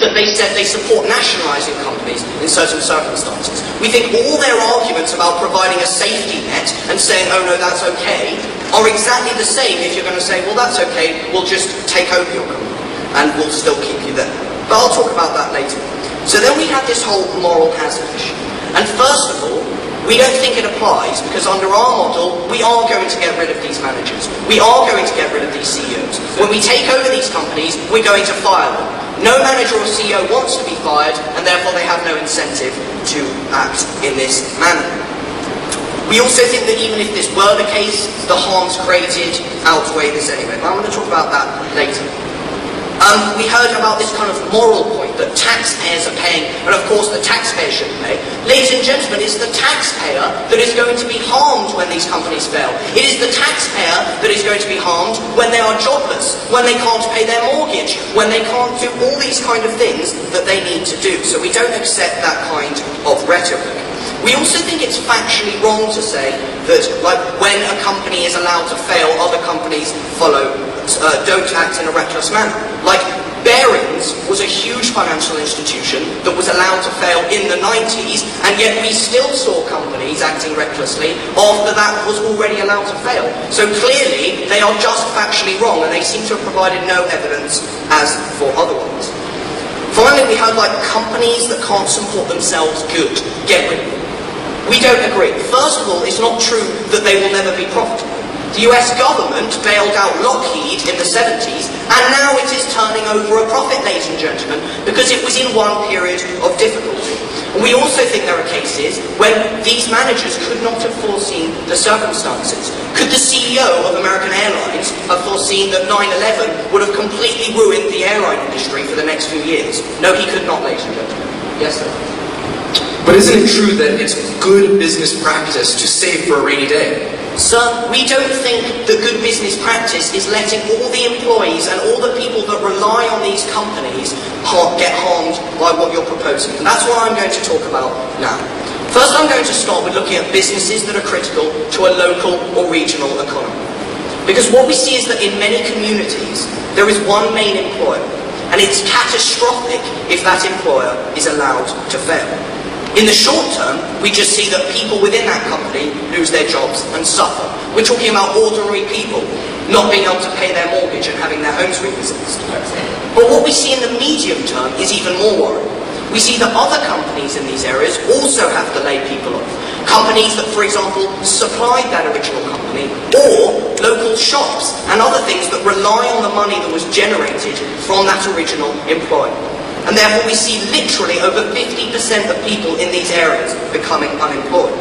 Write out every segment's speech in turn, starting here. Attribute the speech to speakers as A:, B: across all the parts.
A: that they said they support nationalising companies in certain circumstances. We think all their arguments about providing a safety net and saying, oh no, that's okay, are exactly the same if you're going to say, well, that's okay, we'll just take over your company and we'll still keep you there. But I'll talk about that later. So then we have this whole moral hazard issue. And first of all, we don't think it applies because under our model, we are going to get rid of these managers. We are going to get rid of these CEOs. When we take over these companies, we're going to fire them. No manager or CEO wants to be fired, and therefore they have no incentive to act in this manner. We also think that even if this were the case, the harms created outweigh this anyway. But I'm going to talk about that later. We heard about this kind of moral point that taxpayers are paying, and of course the taxpayer shouldn't pay. Ladies and gentlemen, it's the taxpayer that is going to be harmed when these companies fail. It is the taxpayer that is going to be harmed when they are jobless, when they can't pay their mortgage, when they can't do all these kind of things that they need to do. So we don't accept that kind of rhetoric. We also think it's factually wrong to say that, like, when a company is allowed to fail, other companies don't act in a reckless manner. Like, Barings was a huge financial institution that was allowed to fail in the 90s, and yet we still saw companies acting recklessly after that was already allowed to fail. So clearly, they are just factually wrong, and they seem to have provided no evidence as for otherwise. Finally, we have, like, companies that can't support themselves good. Get rid of them. We don't agree. First of all, it's not true that they will never be profitable. The US government bailed out Lockheed in the 70s, and now it is turning over a profit, ladies and gentlemen, because it was in one period of difficulty. And we also think there are cases when these managers could not have foreseen the circumstances. Could the CEO of American Airlines have foreseen that 9/11 would have completely ruined the airline industry for the next few years? No, he could not, ladies and gentlemen. Yes, sir?
B: But isn't it true that it's good business practice to save for a rainy day?
A: Sir, we don't think that good business practice is letting all the employees and all the people that rely on these companies get harmed by what you're proposing. And that's what I'm going to talk about now. First, I'm going to start with looking at businesses that are critical to a local or regional economy. Because what we see is that in many communities, there is one main employer, and it's catastrophic if that employer is allowed to fail. In the short term, we just see that people within that company lose their jobs and suffer. We're talking about ordinary people not being able to pay their mortgage and having their homes repossessed. But what we see in the medium term is even more worrying. We see that other companies in these areas also have to lay people off. Companies that, for example, supplied that original company, or local shops and other things that rely on the money that was generated from that original employer. And therefore we see literally over 50% of people in these areas becoming unemployed.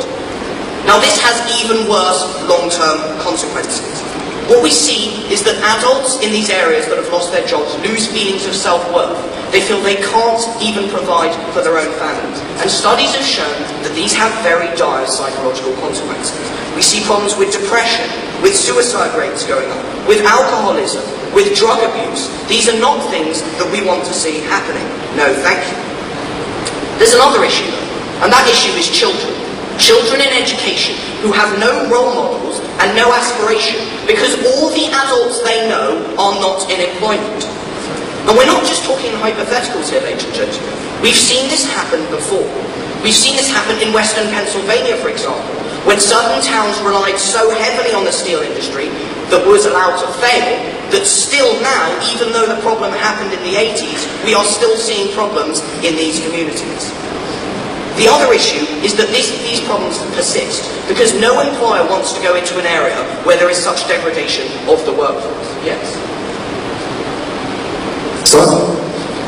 A: Now this has even worse long-term consequences. What we see is that adults in these areas that have lost their jobs lose feelings of self-worth. They feel they can't even provide for their own families. And studies have shown that these have very dire psychological consequences. We see problems with depression, with suicide rates going up, with alcoholism, with drug abuse. These are not things that we want to see happening. No, thank you. There's another issue though, and that issue is children. Children in education who have no role models and no aspiration because all the adults they know are not in employment. And we're not just talking hypotheticals here, ladies and gentlemen. We've seen this happen before. We've seen this happen in Western Pennsylvania, for example, when certain towns relied so heavily on the steel industry that was allowed to fail, that still now, even though the problem happened in the 80s, we are still seeing problems in these communities. The other issue is that these problems persist, because no employer wants to go into an area where there is such degradation of the workforce. Yes?
B: So,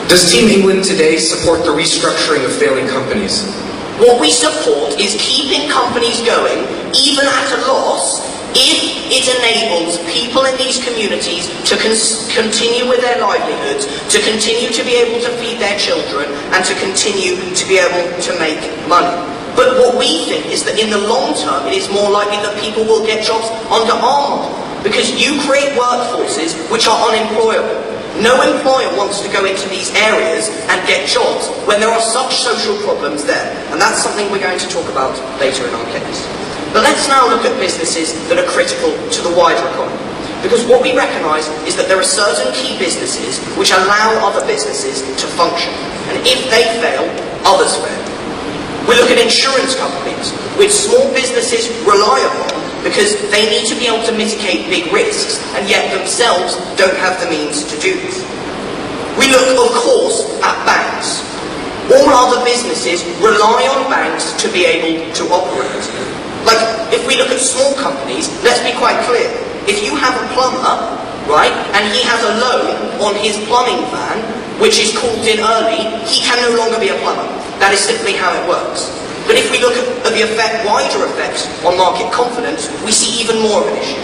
B: does Team England today support the restructuring of failing companies?
A: What we support is keeping companies going, even at a loss, if it enables people in these communities to continue with their livelihoods, to continue to be able to feed their children, and to continue to be able to make money. But what we think is that in the long term, it is more likely that people will get jobs under our model, because you create workforces which are unemployable. No employer wants to go into these areas and get jobs when there are such social problems there. And that's something we're going to talk about later in our case. But let's now look at businesses that are critical to the wider economy. Because what we recognise is that there are certain key businesses which allow other businesses to function. And if they fail, others fail. We look at insurance companies, which small businesses rely upon because they need to be able to mitigate big risks, and yet themselves don't have the means to do this. We look, of course, at banks. All other businesses rely on banks to be able to operate. Like, if we look at small companies, let's be quite clear. If you have a plumber, right, and he has a loan on his plumbing van, which is called in early, he can no longer be a plumber. That is simply how it works. But if we look at the wider effects on market confidence, we see even more of an issue.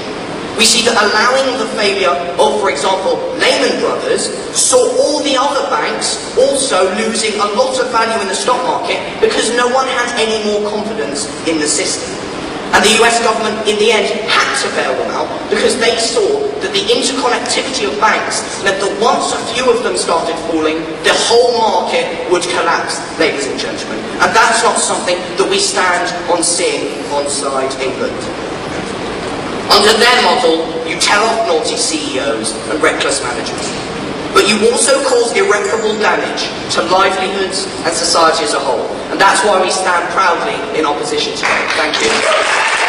A: We see that allowing the failure of, for example, Lehman Brothers saw all the other banks also losing a lot of value in the stock market because no one had any more confidence in the system. And the US government, in the end, had to bail them out because they saw that the interconnectivity of banks meant that once a few of them started falling, the whole market would collapse, ladies and gentlemen. And that's not something that we stand on seeing onside England. Under their model, you tell off naughty CEOs and reckless managers. But you also cause irreparable damage to livelihoods and society as a whole. And that's why we stand proudly in opposition today. Thank you.